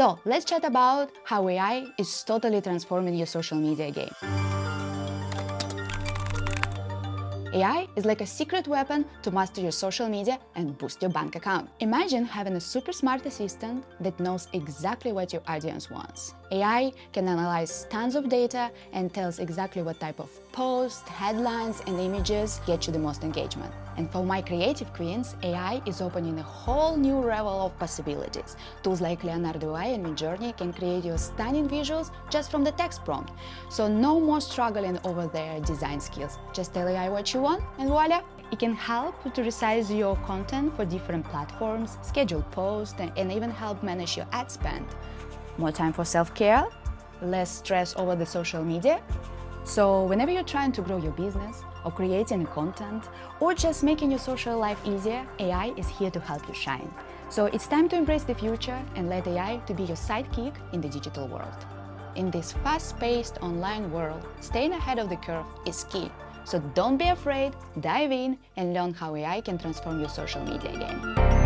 So let's chat about how AI is totally transforming your social media game. AI is like a secret weapon to master your social media and boost your bank account. Imagine having a super smart assistant that knows exactly what your audience wants. AI can analyze tons of data and tells exactly what type of posts, headlines, and images get you the most engagement. And for my creative queens, AI is opening a whole new level of possibilities. Tools like Leonardo AI and Midjourney can create your stunning visuals just from the text prompt. So no more struggling over their design skills. Just tell AI what you want and voila! It can help to resize your content for different platforms, schedule posts, and even help manage your ad spend. More time for self-care, less stress over the social media. So whenever you're trying to grow your business, or creating content, or just making your social life easier, AI is here to help you shine. So it's time to embrace the future and let AI to be your sidekick in the digital world. In this fast-paced online world, staying ahead of the curve is key. So don't be afraid, dive in and learn how AI can transform your social media game.